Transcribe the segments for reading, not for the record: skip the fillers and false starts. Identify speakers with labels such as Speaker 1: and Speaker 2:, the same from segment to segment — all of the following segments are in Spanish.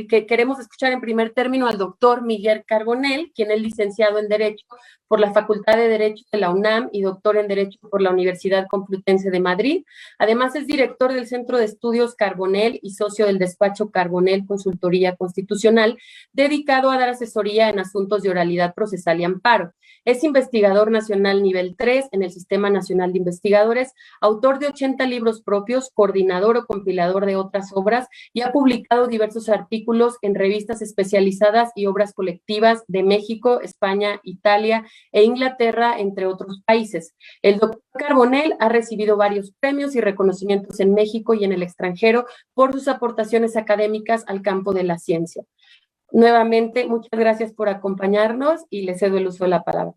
Speaker 1: que queremos escuchar en primer término al doctor Miguel Carbonell, quien es licenciado en Derecho por la Facultad de Derecho de la UNAM y doctor en Derecho por la Universidad Complutense de Madrid. Además, es director del Centro de Estudios Carbonell y socio del despacho Carbonell Consultoría Constitucional, dedicado a dar asesoría en asuntos de oralidad procesal y amparo. Es investigador nacional nivel 3 en el Sistema Nacional de Investigadores, autor de 80 libros propios, coordinador o compilador de otras obras y ha publicado diversos artículos en revistas especializadas y obras colectivas de México, España, Italia e Inglaterra, entre otros países. El doctor Carbonell ha recibido varios premios y reconocimientos en México y en el extranjero por sus aportaciones académicas al campo de la ciencia. Nuevamente, muchas gracias por acompañarnos y le cedo el uso de la palabra.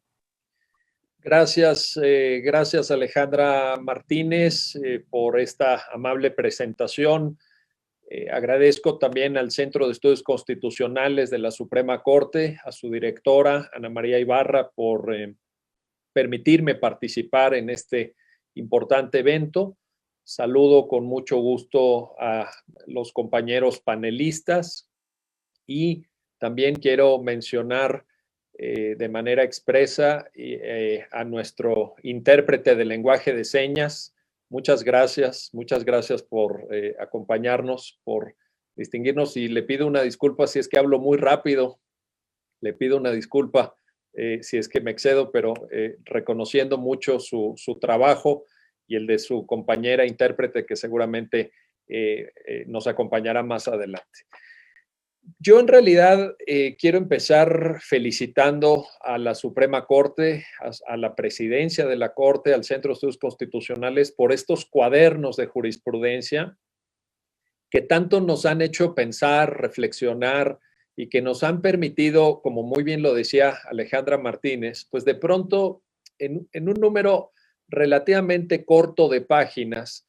Speaker 2: Gracias, gracias Alejandra Martínez por esta amable presentación. Agradezco también al Centro de Estudios Constitucionales de la Suprema Corte, a su directora, Ana María Ibarra, por permitirme participar en este importante evento. Saludo con mucho gusto a los compañeros panelistas y también quiero mencionar de manera expresa a nuestro intérprete de lenguaje de señas. Muchas gracias por acompañarnos, por distinguirnos y le pido una disculpa si es que hablo muy rápido, le pido una disculpa si es que me excedo, pero reconociendo mucho su trabajo y el de su compañera intérprete que seguramente nos acompañará más adelante. Yo en realidad quiero empezar felicitando a la Suprema Corte, a la Presidencia de la Corte, al Centro de Estudios Constitucionales por estos cuadernos de jurisprudencia que tanto nos han hecho pensar, reflexionar y que nos han permitido, como muy bien lo decía Alejandra Martínez, pues de pronto en un número relativamente corto de páginas,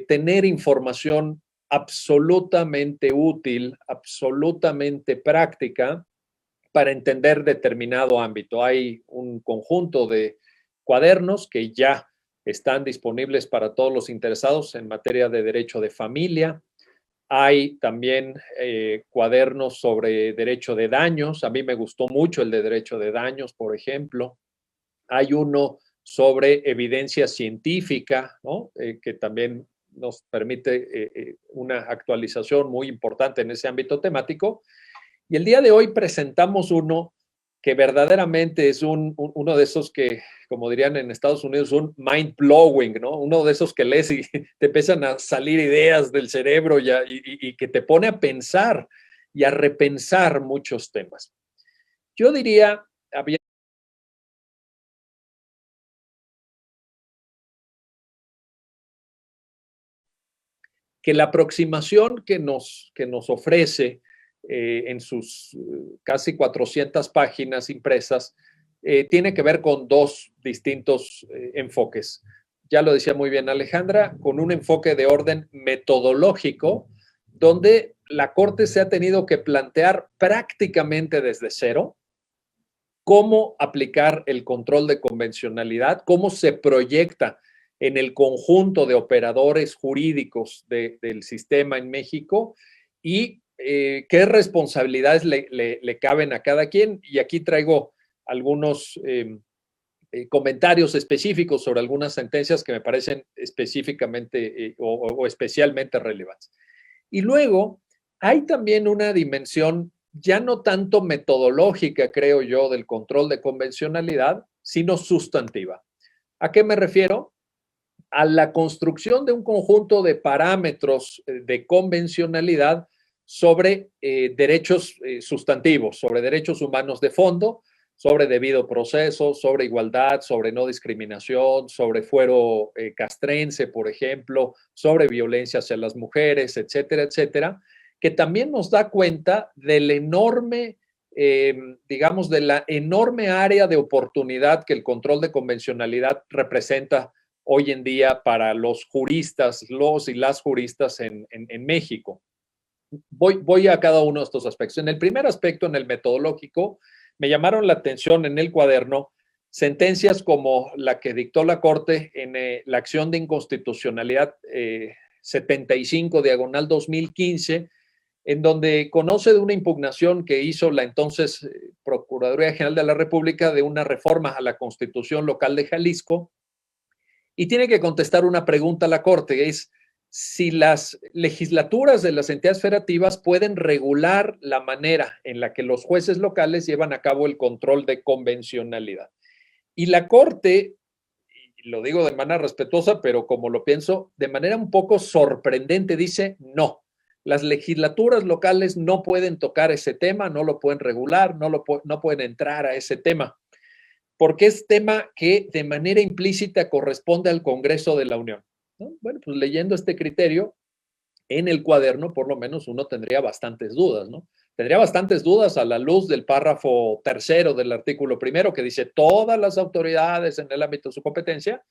Speaker 2: tener información absolutamente útil, absolutamente práctica para entender determinado ámbito. Hay un conjunto de cuadernos que ya están disponibles para todos los interesados en materia de derecho de familia. Hay también cuadernos sobre derecho de daños. A mí me gustó mucho el de derecho de daños, por ejemplo. Hay uno sobre evidencia científica, ¿no? Que también nos permite una actualización muy importante en ese ámbito temático. Y el día de hoy presentamos uno que verdaderamente es uno de esos que, como dirían en Estados Unidos, un mind blowing, ¿no? Uno de esos que lees y te empiezan a salir ideas del cerebro y que te pone a pensar y a repensar muchos temas. Yo diría, que la aproximación que nos ofrece en sus casi 400 páginas impresas tiene que ver con dos distintos enfoques. Ya lo decía muy bien Alejandra, con un enfoque de orden metodológico, donde la Corte se ha tenido que plantear prácticamente desde cero cómo aplicar el control de convencionalidad, cómo se proyecta en el conjunto de operadores jurídicos del sistema en México y qué responsabilidades le caben a cada quien. Y aquí traigo algunos comentarios específicos sobre algunas sentencias que me parecen específicamente o especialmente relevantes. Y luego hay también una dimensión ya no tanto metodológica, creo yo, del control de convencionalidad, sino sustantiva. ¿A qué me refiero? A la construcción de un conjunto de parámetros de convencionalidad sobre derechos sustantivos, sobre derechos humanos de fondo, sobre debido proceso, sobre igualdad, sobre no discriminación, sobre fuero castrense, por ejemplo, sobre violencia hacia las mujeres, etcétera, etcétera, que también nos da cuenta del enorme, digamos, de la enorme área de oportunidad que el control de convencionalidad representa hoy en día para los juristas, los y las juristas en México. Voy a cada uno de estos aspectos. En el primer aspecto, en el metodológico, me llamaron la atención en el cuaderno sentencias como la que dictó la Corte en la acción de inconstitucionalidad 75/2015, en donde conoce de una impugnación que hizo la entonces Procuraduría General de la República de una reforma a la Constitución local de Jalisco, y tiene que contestar una pregunta a la Corte, es si las legislaturas de las entidades federativas pueden regular la manera en la que los jueces locales llevan a cabo el control de convencionalidad. Y la Corte, y lo digo de manera respetuosa, pero como lo pienso, de manera un poco sorprendente, dice no. Las legislaturas locales no pueden tocar ese tema, no lo pueden regular, no pueden entrar a ese tema, porque es tema que de manera implícita corresponde al Congreso de la Unión, ¿no? Bueno, pues leyendo este criterio en el cuaderno, por lo menos uno tendría bastantes dudas, ¿no? Tendría bastantes dudas a la luz del párrafo tercero del artículo primero, que dice todas las autoridades en el ámbito de su competencia,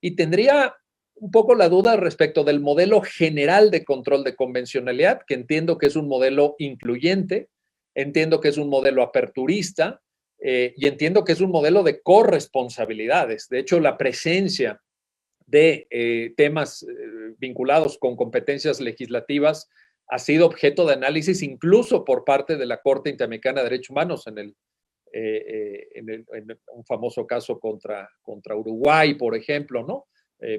Speaker 2: y tendría un poco la duda respecto del modelo general de control de convencionalidad, que entiendo que es un modelo incluyente, entiendo que es un modelo aperturista, y entiendo que es un modelo de corresponsabilidades. De hecho, la presencia de temas vinculados con competencias legislativas ha sido objeto de análisis incluso por parte de la Corte Interamericana de Derechos Humanos en un famoso caso contra Uruguay, por ejemplo, ¿no?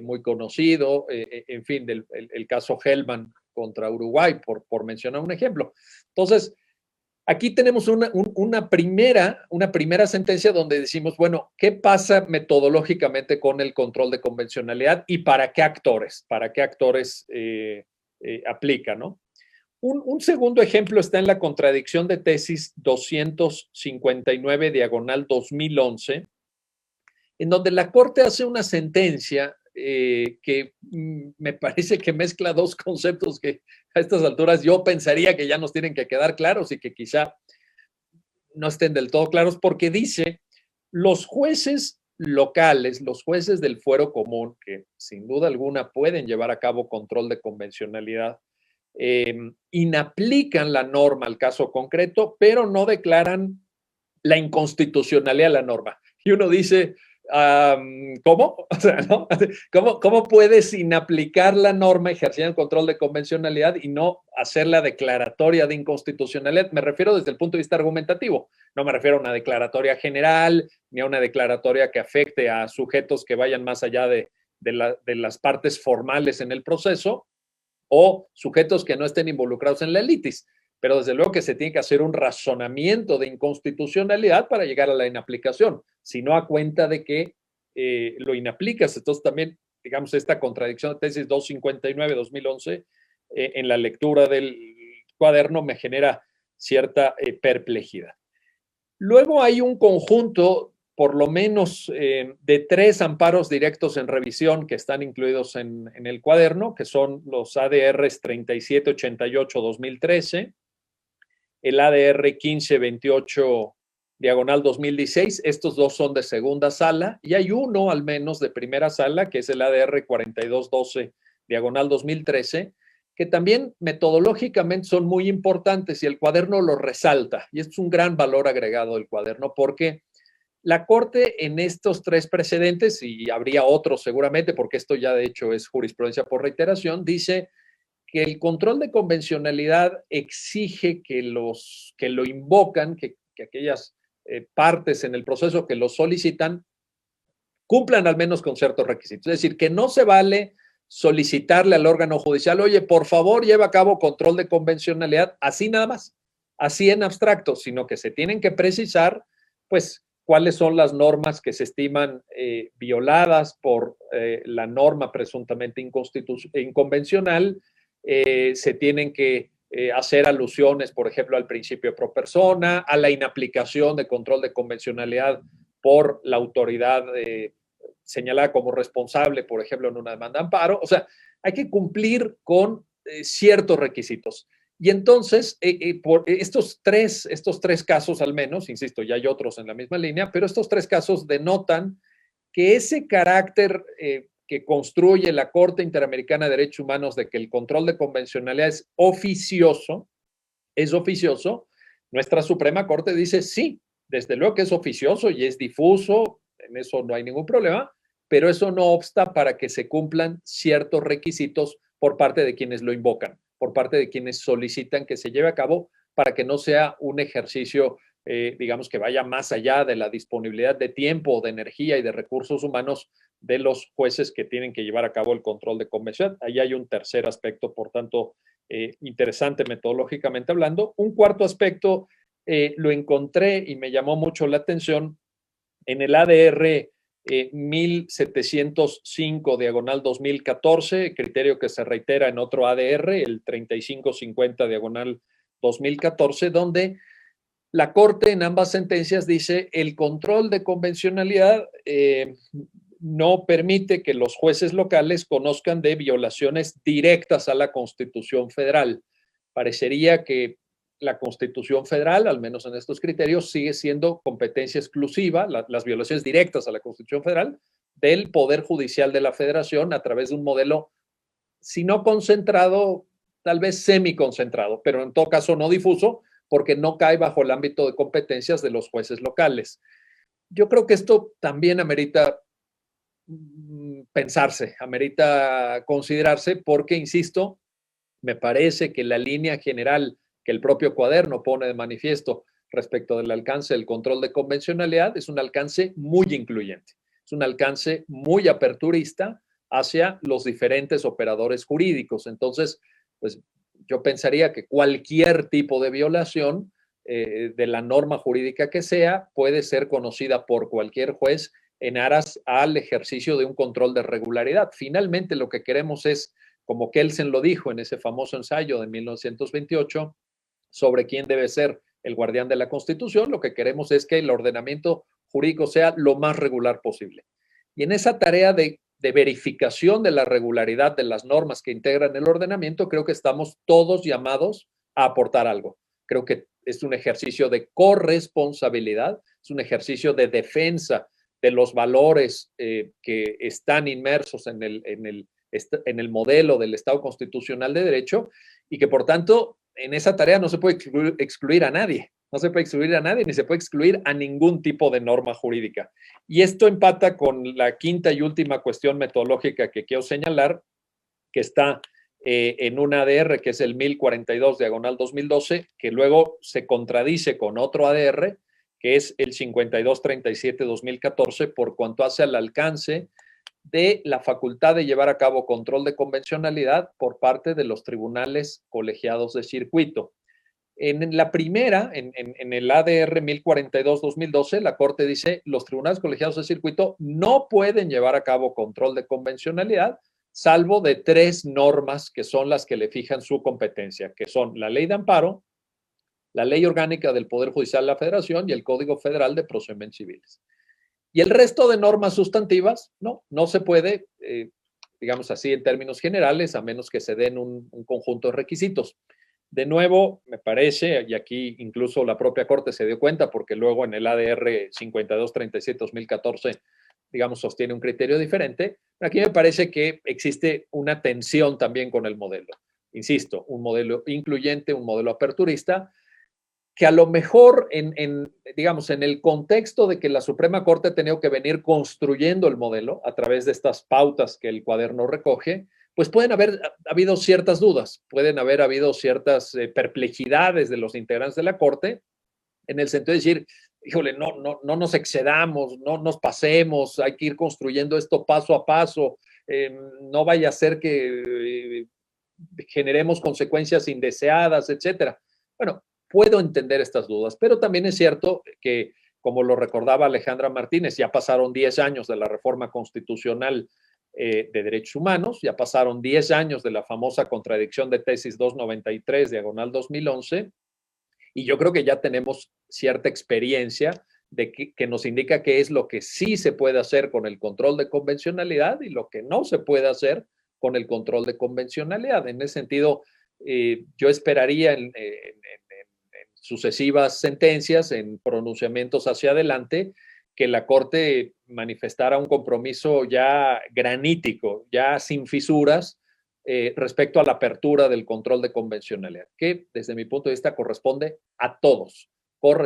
Speaker 2: Muy conocido, en fin, el caso Hellman contra Uruguay, por mencionar un ejemplo. Entonces, aquí tenemos una primera sentencia donde decimos, bueno, ¿qué pasa metodológicamente con el control de convencionalidad y para qué actores aplica, ¿no? Un segundo ejemplo está en la contradicción de tesis 259 diagonal 2011, en donde la Corte hace una sentencia que me parece que mezcla dos conceptos que a estas alturas yo pensaría que ya nos tienen que quedar claros y que quizá no estén del todo claros, porque dice, los jueces locales, los jueces del fuero común, que sin duda alguna pueden llevar a cabo control de convencionalidad, inaplican la norma al caso concreto, pero no declaran la inconstitucionalidad de la norma. Y uno dice, ¿cómo? O sea, ¿no? ¿Cómo puedes inaplicar la norma, ejercer el control de convencionalidad y no hacer la declaratoria de inconstitucionalidad? Me refiero desde el punto de vista argumentativo. No me refiero a una declaratoria general, ni a una declaratoria que afecte a sujetos que vayan más allá de las partes formales en el proceso, o sujetos que no estén involucrados en la litis. Pero desde luego que se tiene que hacer un razonamiento de inconstitucionalidad para llegar a la inaplicación, si no a cuenta de que lo inaplicas. Entonces también, digamos, esta contradicción de tesis 259-2011 en la lectura del cuaderno me genera cierta perplejidad. Luego hay un conjunto, por lo menos, de 3 amparos directos en revisión que están incluidos en el cuaderno, que son los ADRs 3788-2013, el ADR 1528 diagonal 2016, estos dos son de segunda sala, y hay uno al menos de primera sala, que es el ADR 4212 diagonal 2013, que también metodológicamente son muy importantes y el cuaderno lo resalta. Y esto es un gran valor agregado del cuaderno porque la Corte en estos 3 precedentes, y habría otros seguramente, porque esto ya de hecho es jurisprudencia por reiteración, dice que el control de convencionalidad exige que lo invocan, que aquellas partes en el proceso que lo solicitan, cumplan al menos con ciertos requisitos. Es decir, que no se vale solicitarle al órgano judicial, oye, por favor, lleva a cabo control de convencionalidad, así nada más, así en abstracto, sino que se tienen que precisar, pues, cuáles son las normas que se estiman violadas por la norma presuntamente inconvencional. Se tienen que hacer alusiones, por ejemplo, al principio pro persona, a la inaplicación de control de convencionalidad por la autoridad señalada como responsable, por ejemplo, en una demanda de amparo. O sea, hay que cumplir con ciertos requisitos. Y entonces, por estos tres casos al menos, insisto, ya hay otros en la misma línea, pero estos 3 casos denotan que ese carácter que construye la Corte Interamericana de Derechos Humanos de que el control de convencionalidad es oficioso, nuestra Suprema Corte dice sí, desde luego que es oficioso y es difuso, en eso no hay ningún problema, pero eso no obsta para que se cumplan ciertos requisitos por parte de quienes lo invocan. por parte de quienes solicitan que se lleve a cabo para que no sea un ejercicio, digamos, que vaya más allá de la disponibilidad de tiempo, de energía y de recursos humanos de los jueces que tienen que llevar a cabo el control de convención. Ahí hay un tercer aspecto, por tanto, interesante metodológicamente hablando. Un cuarto aspecto lo encontré y me llamó mucho la atención en el ADR 1705 diagonal 2014, criterio que se reitera en otro ADR, el 3550 diagonal 2014, donde la Corte en ambas sentencias dice el control de convencionalidad no permite que los jueces locales conozcan de violaciones directas a la Constitución Federal. Parecería que la Constitución Federal, al menos en estos criterios, sigue siendo competencia exclusiva, las violaciones directas a la Constitución Federal, del Poder Judicial de la Federación a través de un modelo, si no concentrado, tal vez semiconcentrado, pero en todo caso no difuso, porque no cae bajo el ámbito de competencias de los jueces locales. Yo creo que esto también amerita pensarse, amerita considerarse, porque, insisto, me parece que la línea general que el propio cuaderno pone de manifiesto respecto del alcance del control de convencionalidad es un alcance muy incluyente, es un alcance muy aperturista hacia los diferentes operadores jurídicos. Entonces, pues yo pensaría que cualquier tipo de violación de la norma jurídica que sea puede ser conocida por cualquier juez en aras al ejercicio de un control de regularidad. Finalmente, lo que queremos es, como Kelsen lo dijo en ese famoso ensayo de 1928, sobre quién debe ser el guardián de la Constitución, lo que queremos es que el ordenamiento jurídico sea lo más regular posible. Y en esa tarea de verificación de la regularidad de las normas que integran el ordenamiento, creo que estamos todos llamados a aportar algo. Creo que es un ejercicio de corresponsabilidad, es un ejercicio de defensa de los valores que están inmersos en el modelo del Estado constitucional de derecho, y que por tanto en esa tarea no se puede excluir a nadie, no se puede excluir a nadie ni se puede excluir a ningún tipo de norma jurídica. Y esto empata con la quinta y última cuestión metodológica que quiero señalar, que está en un ADR que es el 1042 diagonal 2012, que luego se contradice con otro ADR que es el 5237-2014, por cuanto hace al alcance de la facultad de llevar a cabo control de convencionalidad por parte de los tribunales colegiados de circuito. En la primera, en el ADR 1042-2012, la Corte dice los tribunales colegiados de circuito no pueden llevar a cabo control de convencionalidad, salvo de tres normas que son las que le fijan su competencia, que son la Ley de Amparo, la Ley Orgánica del Poder Judicial de la Federación y el Código Federal de Procedimientos Civiles. Y el resto de normas sustantivas, no se puede, digamos así en términos generales, a menos que se den un conjunto de requisitos. De nuevo, me parece, y aquí incluso la propia Corte se dio cuenta, porque luego en el ADR 5237-2014, digamos, sostiene un criterio diferente, aquí me parece que existe una tensión también con el modelo. Insisto, un modelo incluyente, un modelo aperturista, que a lo mejor digamos, en el contexto de que la Suprema Corte ha tenido que venir construyendo el modelo a través de estas pautas que el cuaderno recoge, pues pueden haber habido ciertas dudas, pueden haber habido ciertas perplejidades de los integrantes de la Corte, en el sentido de decir, híjole, no nos excedamos, no nos pasemos, hay que ir construyendo esto paso a paso, no vaya a ser que generemos consecuencias indeseadas, etcétera. Bueno, puedo entender estas dudas, pero también es cierto que, como lo recordaba Alejandra Martínez, ya pasaron 10 años de la reforma constitucional de derechos humanos, ya pasaron 10 años de la famosa contradicción de tesis 293, diagonal 2011, y yo creo que ya tenemos cierta experiencia de que nos indica qué es lo que sí se puede hacer con el control de convencionalidad y lo que no se puede hacer con el control de convencionalidad. En ese sentido, yo esperaría en sucesivas sentencias, en pronunciamientos hacia adelante, que la Corte manifestara un compromiso ya granítico, ya sin fisuras, respecto a la apertura del control de convencionalidad, que desde mi punto de vista corresponde a todos, por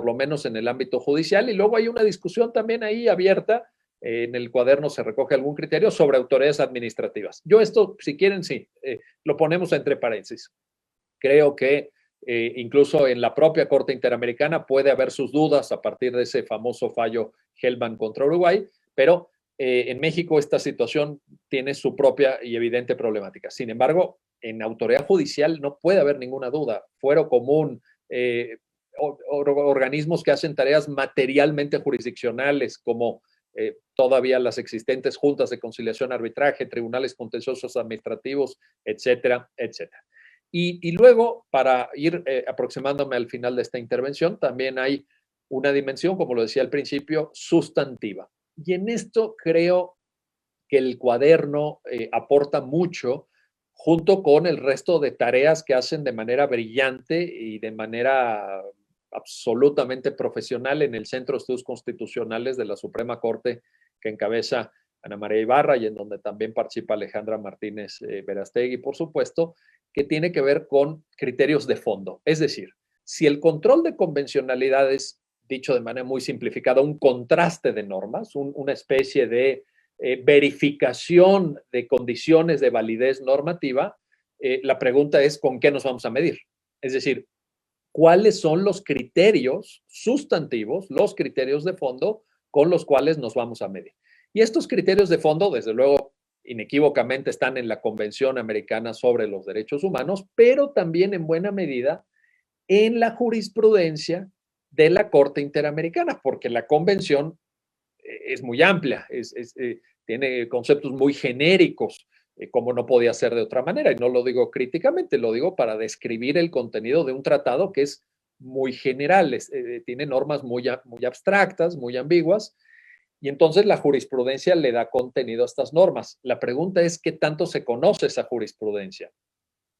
Speaker 2: lo menos en el ámbito judicial, y luego hay una discusión también ahí abierta en el cuaderno se recoge algún criterio sobre autoridades administrativas. Yo esto, si quieren, sí, lo ponemos entre paréntesis. Creo que incluso en la propia Corte Interamericana puede haber sus dudas a partir de ese famoso fallo Hellman contra Uruguay, pero en México esta situación tiene su propia y evidente problemática. Sin embargo, en autoridad judicial no puede haber ninguna duda. Fuero común, organismos que hacen tareas materialmente jurisdiccionales, como todavía las existentes juntas de conciliación, arbitraje, tribunales contenciosos administrativos, etcétera, etcétera. Y luego, para ir aproximándome al final de esta intervención, también hay una dimensión, como lo decía al principio, sustantiva. Y en esto creo que el cuaderno aporta mucho, junto con el resto de tareas que hacen de manera brillante y de manera absolutamente profesional en el Centro de Estudios Constitucionales de la Suprema Corte, que encabeza Ana María Ibarra y en donde también participa Alejandra Martínez Verastegui, por supuesto, que tiene que ver con criterios de fondo. Es decir, si el control de convencionalidad es, dicho de manera muy simplificada, un contraste de normas, una especie de verificación de condiciones de validez normativa, la pregunta es ¿con qué nos vamos a medir? Es decir, ¿cuáles son los criterios sustantivos, los criterios de fondo con los cuales nos vamos a medir? Y estos criterios de fondo, desde luego, inequívocamente están en la Convención Americana sobre los Derechos Humanos, pero también en buena medida en la jurisprudencia de la Corte Interamericana, porque la Convención es muy amplia, tiene conceptos muy genéricos, como no podía ser de otra manera, y no lo digo críticamente, lo digo para describir el contenido de un tratado que es muy general, tiene normas muy abstractas, muy ambiguas, y entonces la jurisprudencia le da contenido a estas normas. La pregunta es qué tanto se conoce esa jurisprudencia.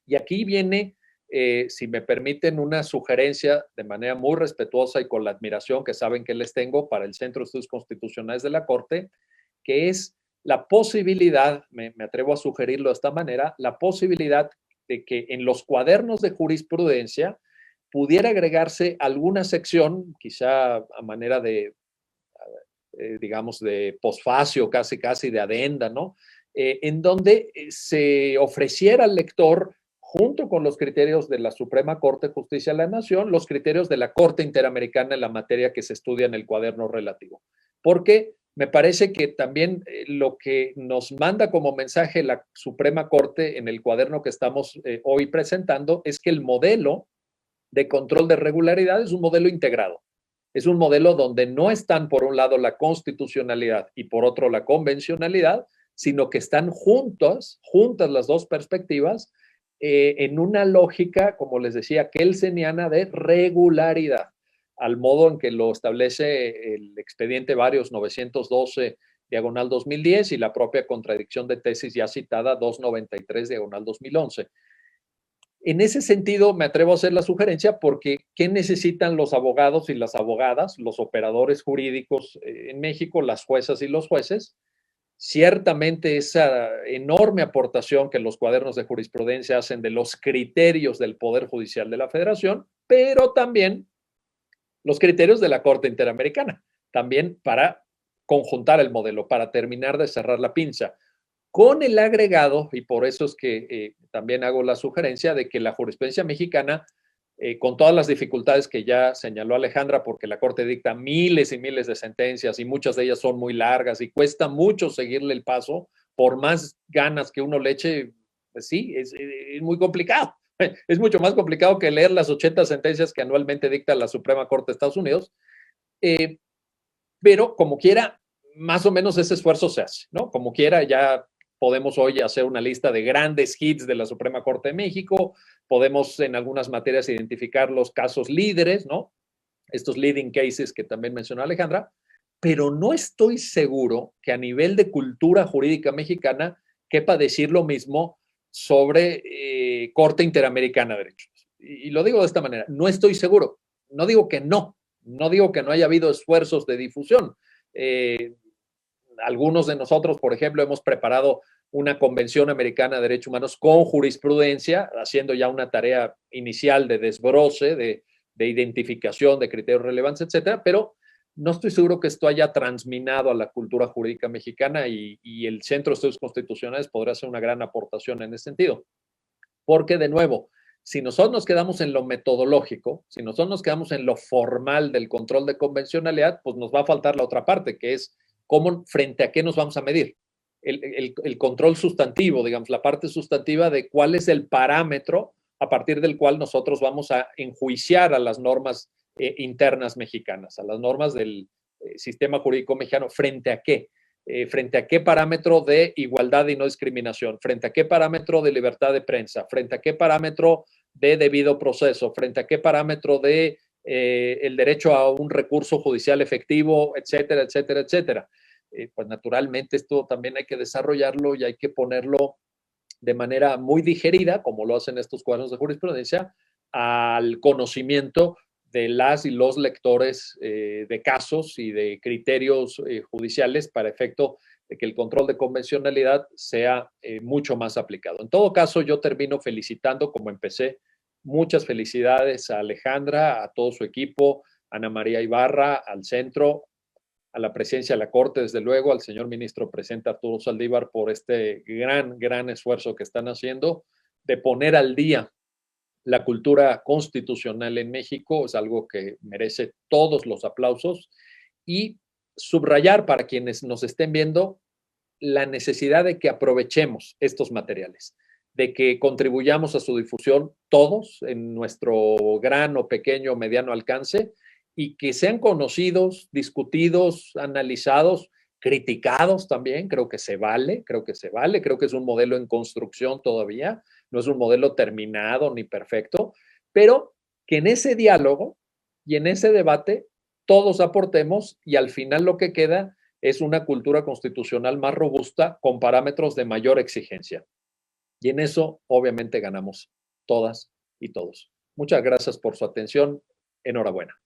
Speaker 2: Y aquí viene, si me permiten, una sugerencia de manera muy respetuosa y con la admiración que saben que les tengo para el Centro de Estudios Constitucionales de la Corte, que es la posibilidad, me atrevo a sugerirlo de esta manera, la posibilidad de que en los cuadernos de jurisprudencia pudiera agregarse alguna sección, quizá a manera de, digamos, de posfacio, casi de adenda, ¿no? En donde se ofreciera al lector, junto con los criterios de la Suprema Corte de Justicia de la Nación, los criterios de la Corte Interamericana en la materia que se estudia en el cuaderno relativo. Porque me parece que también lo que nos manda como mensaje la Suprema Corte en el cuaderno que estamos hoy presentando es que el modelo de control de regularidad es un modelo integrado. Es un modelo donde no están por un lado la constitucionalidad y por otro la convencionalidad, sino que están juntas las dos perspectivas en una lógica, como les decía, kelseniana de regularidad, al modo en que lo establece el expediente varios 912 diagonal 2010 y la propia contradicción de tesis ya citada 293 diagonal 2011. En ese sentido, me atrevo a hacer la sugerencia porque ¿qué necesitan los abogados y las abogadas, los operadores jurídicos en México, las juezas y los jueces? Ciertamente esa enorme aportación que los cuadernos de jurisprudencia hacen de los criterios del Poder Judicial de la Federación, pero también los criterios de la Corte Interamericana, también para conjuntar el modelo, para terminar de cerrar la pinza. Con el agregado, y por eso es que también hago la sugerencia de que la jurisprudencia mexicana, con todas las dificultades que ya señaló Alejandra, porque la Corte dicta miles y miles de sentencias y muchas de ellas son muy largas y cuesta mucho seguirle el paso, por más ganas que uno le eche, pues sí, es muy complicado. Es mucho más complicado que leer las 80 sentencias que anualmente dicta la Suprema Corte de Estados Unidos. Pero como quiera, más o menos ese esfuerzo se hace, ¿no? Como quiera, ya podemos hoy hacer una lista de grandes hits de la Suprema Corte de México, podemos en algunas materias identificar los casos líderes, ¿no? Estos leading cases que también mencionó Alejandra, pero no estoy seguro que a nivel de cultura jurídica mexicana quepa decir lo mismo sobre Corte Interamericana de Derechos. Y lo digo de esta manera, no estoy seguro, no digo que no digo que no haya habido esfuerzos de difusión. Algunos de nosotros, por ejemplo, hemos preparado una Convención Americana de Derechos Humanos con jurisprudencia, haciendo ya una tarea inicial de desbroce, de identificación de criterios relevantes, etcétera, pero No estoy seguro que esto haya transminado a la cultura jurídica mexicana y el Centro de Estudios Constitucionales podría hacer una gran aportación en ese sentido. Porque, de nuevo, si nosotros nos quedamos en lo metodológico, si nosotros nos quedamos en lo formal del control de convencionalidad, pues nos va a faltar la otra parte, que es cómo, frente a qué nos vamos a medir. El control sustantivo, digamos, la parte sustantiva de cuál es el parámetro a partir del cual nosotros vamos a enjuiciar a las normas internas mexicanas, a las normas del sistema jurídico mexicano, ¿frente a qué? Frente a qué parámetro de igualdad y no discriminación, frente a qué parámetro de libertad de prensa, frente a qué parámetro de debido proceso, frente a qué parámetro de el derecho a un recurso judicial efectivo, etcétera, etcétera, etcétera. Pues naturalmente esto también hay que desarrollarlo y hay que ponerlo de manera muy digerida, como lo hacen estos cuadros de jurisprudencia, al conocimiento de las y los lectores de casos y de criterios judiciales para efecto de que el control de convencionalidad sea mucho más aplicado. En todo caso, yo termino felicitando, como empecé, muchas felicidades a Alejandra, a todo su equipo, a Ana María Ibarra, al centro, a la presidencia de la Corte, desde luego, al señor ministro presidente Arturo Saldívar por este gran esfuerzo que están haciendo de poner al día la cultura constitucional en México. Es algo que merece todos los aplausos y subrayar para quienes nos estén viendo la necesidad de que aprovechemos estos materiales, de que contribuyamos a su difusión todos en nuestro gran o pequeño o mediano alcance y que sean conocidos, discutidos, analizados, criticados también. Creo que se vale, creo que es un modelo en construcción todavía, no es un modelo terminado ni perfecto, pero que en ese diálogo y en ese debate todos aportemos y al final lo que queda es una cultura constitucional más robusta con parámetros de mayor exigencia. Y en eso, obviamente, ganamos todas y todos. Muchas gracias por su atención. Enhorabuena.